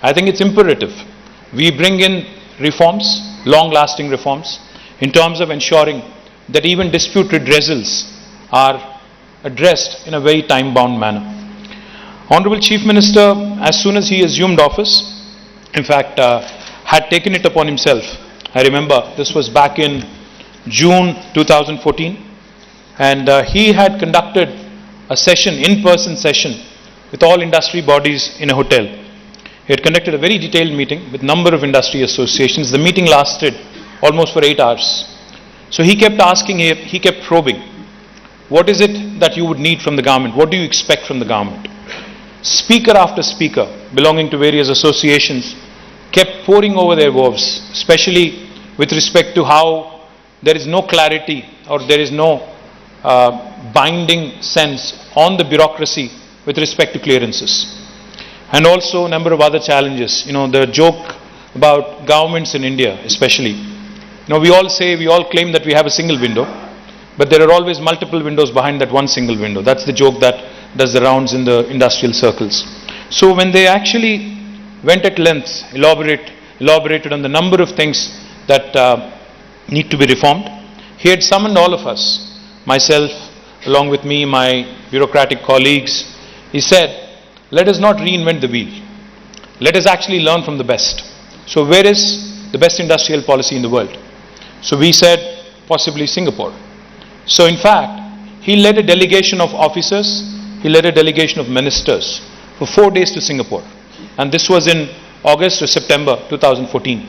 I think it's imperative we bring in reforms, long-lasting reforms, in terms of ensuring that even dispute redressals are addressed in a very time-bound manner. Honorable Chief Minister, as soon as he assumed office, in fact, had taken it upon himself. I remember this was back in June 2014, and he had conducted a session, in-person session, with all industry bodies in a hotel. He had conducted a very detailed meeting with a number of industry associations. The meeting lasted almost for 8 hours. So he kept asking, he kept probing, what is it that you would need from the government? What do you expect from the government? Speaker after speaker belonging to various associations kept poring over their woes, especially with respect to how there is no clarity or there is no binding sense on the bureaucracy with respect to clearances. And also a number of other challenges. The joke about governments in India especially. We all claim that we have a single window, but there are always multiple windows behind that one single window. That's the joke that does the rounds in the industrial circles. So when they actually went at length, elaborated on the number of things that need to be reformed, he had summoned all of us, myself, along with me, my bureaucratic colleagues. He said, let us not reinvent the wheel. Let us actually learn from the best. So where is the best industrial policy in the world? So we said, possibly Singapore. So in fact, he led a delegation of officers, he led a delegation of ministers for 4 days to Singapore. And this was in August or September 2014.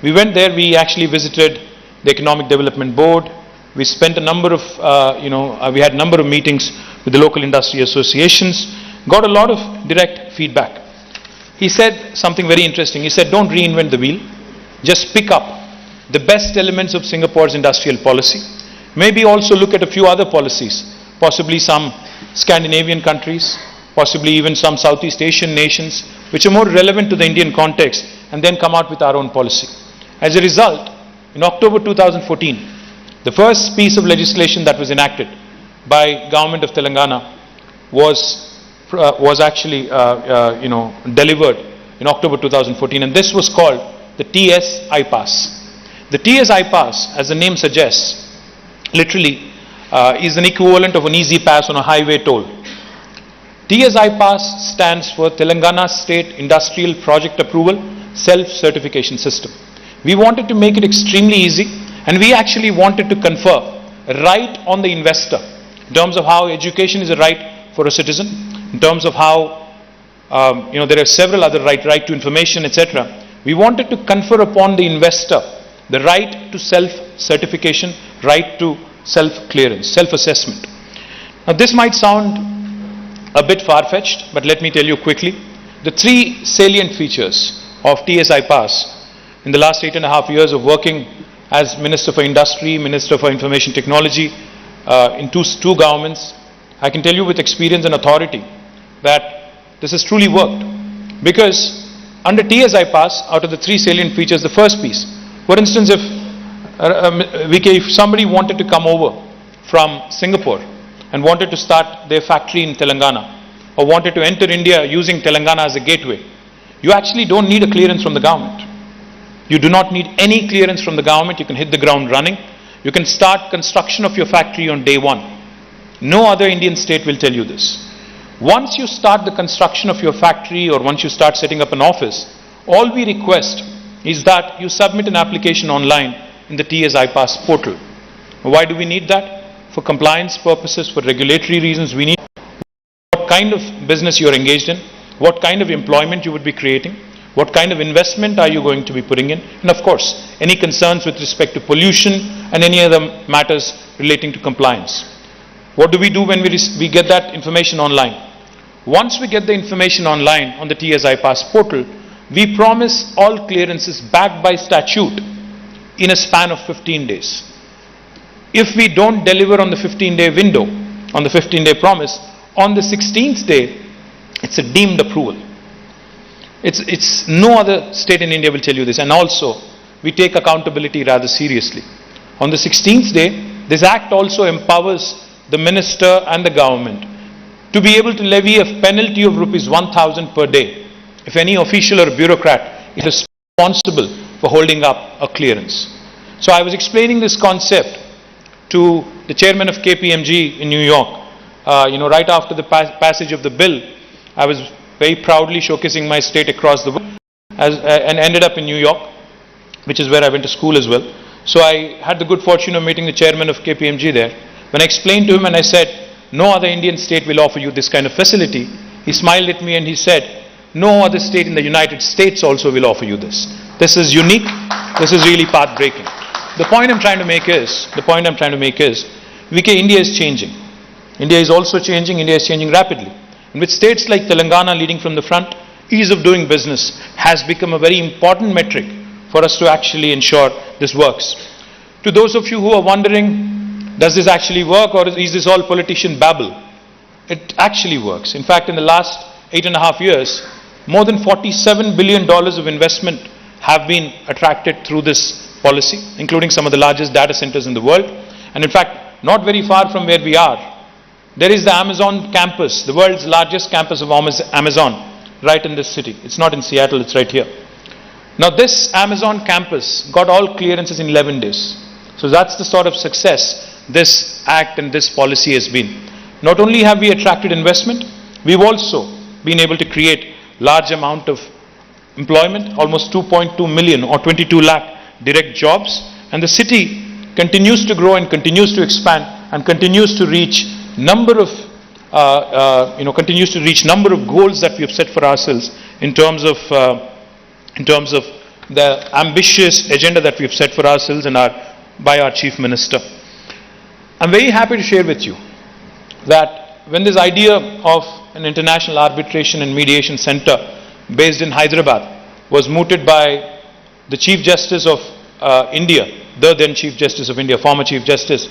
We went there, we actually visited the Economic Development Board. We spent a number of, we had a number of meetings with the local industry associations, got a lot of direct feedback. He said something very interesting. He said, don't reinvent the wheel, just pick up the best elements of Singapore's industrial policy. Maybe also look at a few other policies, possibly some Scandinavian countries, possibly even some Southeast Asian nations, which are more relevant to the Indian context, and then come out with our own policy. As a result, in October 2014, the first piece of legislation that was enacted by Government of Telangana was actually delivered in October 2014, and this was called the TS I-Pass. The TS I-Pass, as the name suggests, literally is an equivalent of an easy pass on a highway toll. TS I-Pass stands for Telangana State Industrial Project Approval Self-Certification System. We wanted to make it extremely easy, and we actually wanted to confer a right on the investor in terms of how education is a right for a citizen, in terms of how there are several other right to information, etc. We wanted to confer upon the investor the right to self-certification, right to self-clearance, self-assessment. Now this might sound a bit far-fetched, but let me tell you quickly. The three salient features of TS I-Pass in the last 8.5 years of working as Minister for Industry, Minister for Information Technology in two governments, I can tell you with experience and authority that this has truly worked. Because under TS I-Pass, out of the three salient features, the first piece, for instance, if somebody wanted to come over from Singapore and wanted to start their factory in Telangana, or wanted to enter India using Telangana as a gateway, you actually don't need a clearance from the government. You do not need any clearance from the government. You can hit the ground running. You can start construction of your factory on day one. No other Indian state will tell you this. Once you start the construction of your factory, or once you start setting up an office, all we request is that you submit an application online in the TS I-Pass portal. Why do we need that? For compliance purposes, for regulatory reasons. We need what kind of business you're engaged in, what kind of employment you would be creating, what kind of investment are you going to be putting in, and of course, any concerns with respect to pollution and any other matters relating to compliance. What do we do when we get that information online? Once we get the information online on the TS I-Pass portal, we promise all clearances backed by statute in a span of 15 days. If we don't deliver on the 15-day window, on the 15-day promise, on the 16th day, it's a deemed approval. It's no other state in India will tell you this. And also, we take accountability rather seriously. On the 16th day, this act also empowers the minister and the government to be able to levy a penalty of rupees 1,000 per day if any official or bureaucrat is responsible for holding up a clearance. So I was explaining this concept to the chairman of KPMG in New York. Right after the passage of the bill, I was very proudly showcasing my state across the world and ended up in New York, which is where I went to school as well. So I had the good fortune of meeting the chairman of KPMG there. When I explained to him and I said, no other Indian state will offer you this kind of facility, he smiled at me and he said, no other state in the United States also will offer you this. This is unique. This is really path-breaking. The point I'm trying to make is, India is changing. India is also changing. India is changing rapidly. And with states like Telangana leading from the front, ease of doing business has become a very important metric for us to actually ensure this works. To those of you who are wondering, does this actually work or is this all politician babble? It actually works. In fact, in the last 8.5 years, more than $47 billion of investment have been attracted through this policy, including some of the largest data centers in the world. And in fact, not very far from where we are, there is the Amazon campus, the world's largest campus of Amazon, right in this city. It's not in Seattle, it's right here. Now this Amazon campus got all clearances in 11 days. So that's the sort of success this act and this policy has been. Not only have we attracted investment, we've also been able to create large amount of employment, almost 2.2 million or 22 lakh direct jobs, and the city continues to grow and continues to expand and continues to reach number of goals that we have set for ourselves in terms of the ambitious agenda that we have set for ourselves and by our Chief Minister. I'm very happy to share with you that when this idea of an international arbitration and mediation center based in Hyderabad was mooted by the Chief Justice of India, the then Chief Justice of India, former Chief Justice,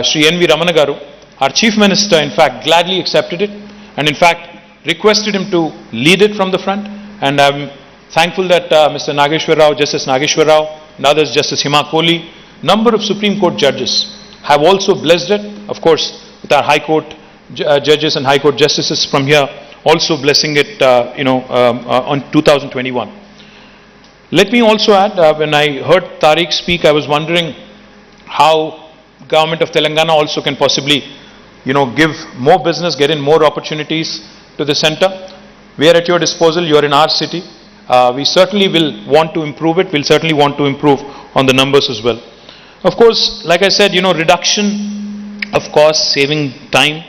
Sri N.V. Ramana Garu, our Chief Minister in fact gladly accepted it and in fact requested him to lead it from the front, and I'm thankful that Mr. Nageshwar Rao, Justice Nageshwar Rao and others, Justice Hima Kohli, number of Supreme Court judges have also blessed it, of course with our High Court judges and High Court justices from here also blessing it on 2021. Let me also add, when I heard Tariq speak, I was wondering how government of Telangana also can possibly give more business, get in more opportunities to the center. We are at your disposal. You are in our city. We certainly will want to improve it. We'll certainly want to improve on the numbers as well. Of course, like I said, reduction of costs, saving time,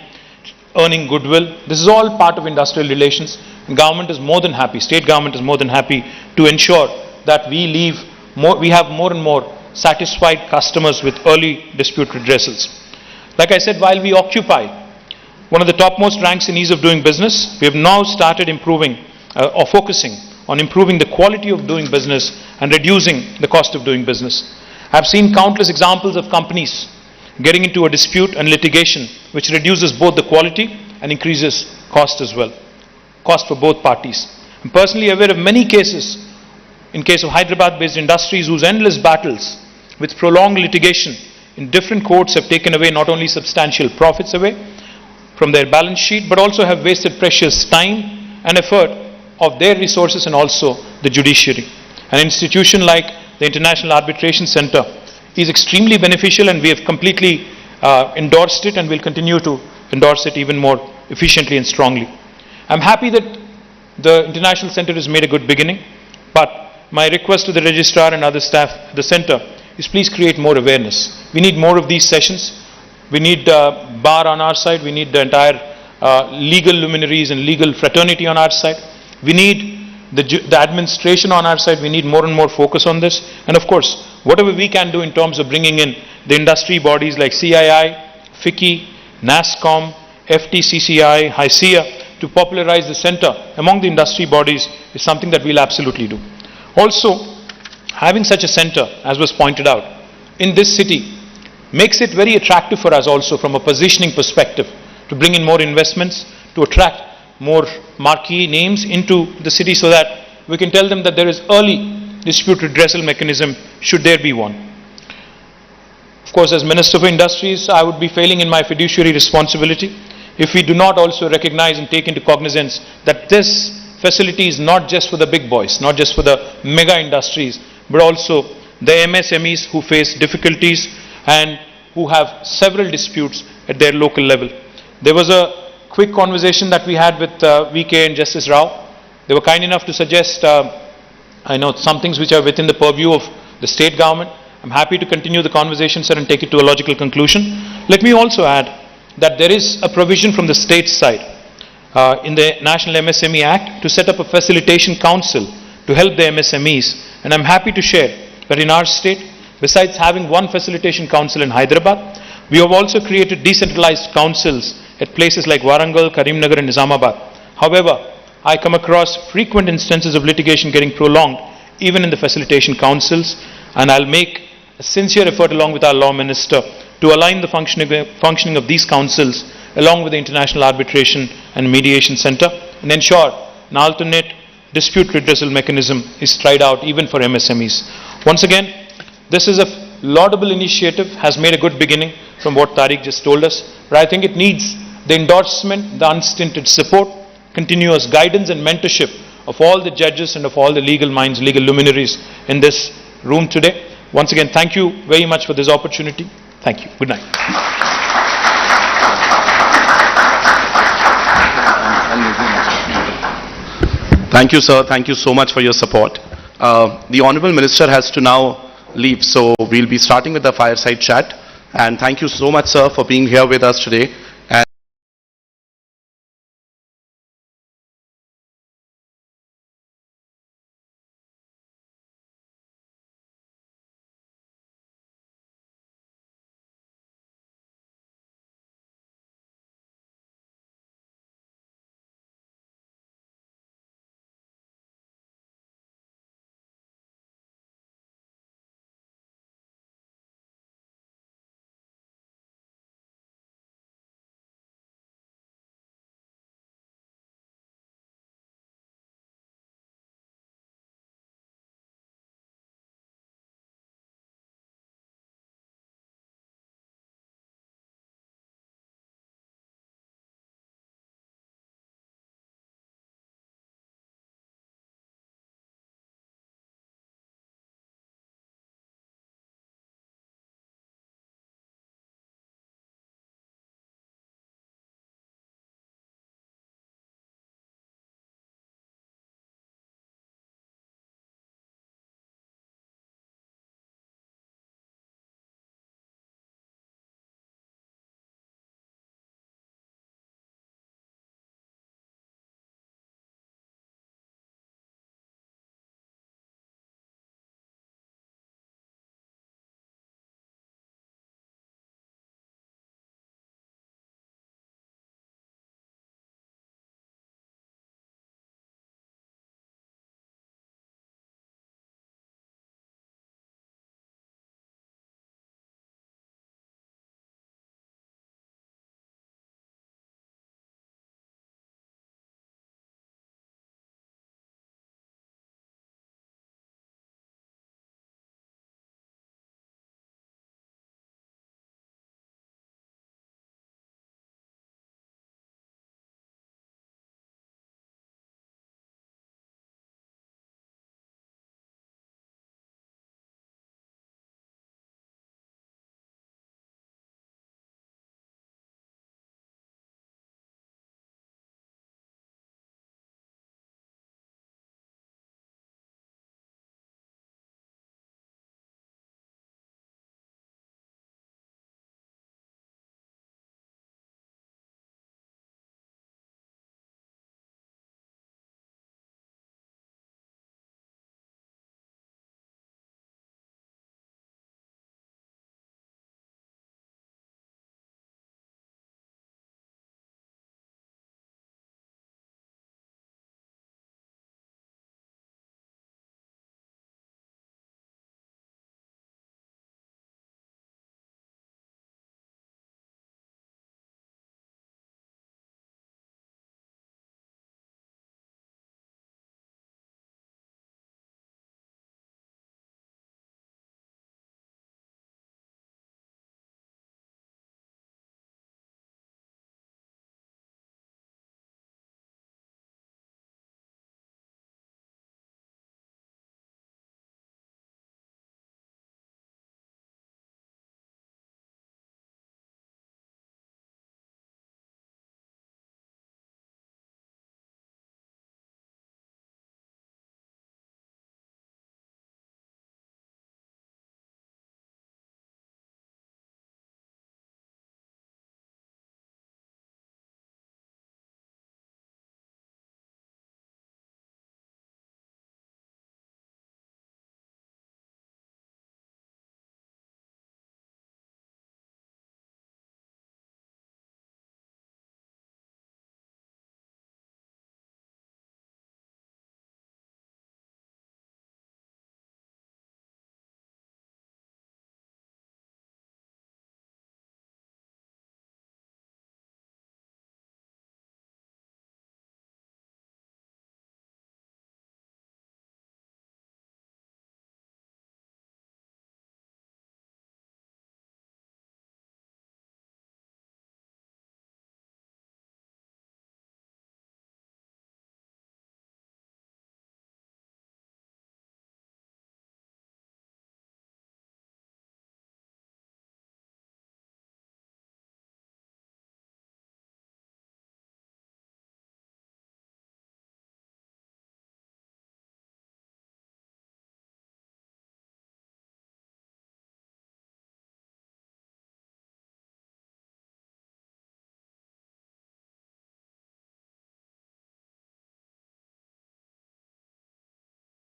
earning goodwill. This is all part of industrial relations. And government is more than happy. State government is more than happy to ensure that we have more and more satisfied customers with early dispute redressals. Like I said, while we occupy one of the topmost ranks in ease of doing business, we have now started improving or focusing on improving the quality of doing business and reducing the cost of doing business. I've seen countless examples of companies getting into a dispute and litigation which reduces both the quality and increases cost as well, cost for both parties. I'm personally aware of many cases, in case of Hyderabad-based industries whose endless battles with prolonged litigation in different courts have taken away not only substantial profits away from their balance sheet, but also have wasted precious time and effort of their resources and also the judiciary. An institution like the International Arbitration Center is extremely beneficial, and we have completely endorsed it and will continue to endorse it even more efficiently and strongly. I'm happy that the International Center has made a good beginning, but my request to the registrar and other staff at the center is please create more awareness. We need more of these sessions. We need bar on our side. We need the entire legal luminaries and legal fraternity on our side. We need the administration on our side. We need more and more focus on this. And of course, whatever we can do in terms of bringing in the industry bodies like CII, FICCI, NASSCOM, FTCCI, HYCIA to popularize the center among the industry bodies is something that we'll absolutely do. Also, having such a center, as was pointed out, in this city makes it very attractive for us also from a positioning perspective to bring in more investments, to attract more marquee names into the city so that we can tell them that there is early dispute redressal mechanism should there be one. Of course, as Minister for Industries, I would be failing in my fiduciary responsibility if we do not also recognize and take into cognizance that this facilities not just for the big boys, not just for the mega industries, but also the MSMEs who face difficulties and who have several disputes at their local level. There was a quick conversation that we had with VK and Justice Rao. They were kind enough to suggest, I know some things which are within the purview of the state government. I'm happy to continue the conversation, sir, and take it to a logical conclusion. Let me also add that there is a provision from the state side in the National MSME Act to set up a facilitation council to help the MSMEs. And I'm happy to share that in our state, besides having one facilitation council in Hyderabad, we have also created decentralized councils at places like Warangal, Karimnagar and Nizamabad. However, I come across frequent instances of litigation getting prolonged even in the facilitation councils, and I'll make a sincere effort along with our law minister to align the functioning of these councils along with the International Arbitration and Mediation Center and ensure an alternate dispute redressal mechanism is tried out even for MSMEs. Once again, this is a laudable initiative, has made a good beginning from what Tariq just told us, but I think it needs the endorsement, the unstinted support, continuous guidance and mentorship of all the judges and of all the legal minds, legal luminaries in this room today. Once again, thank you very much for this opportunity. Thank you. Good night. Thank you, sir. Thank you so much for your support. The Honorable Minister has to now leave, so we'll be starting with the fireside chat. And thank you so much, sir, for being here with us today.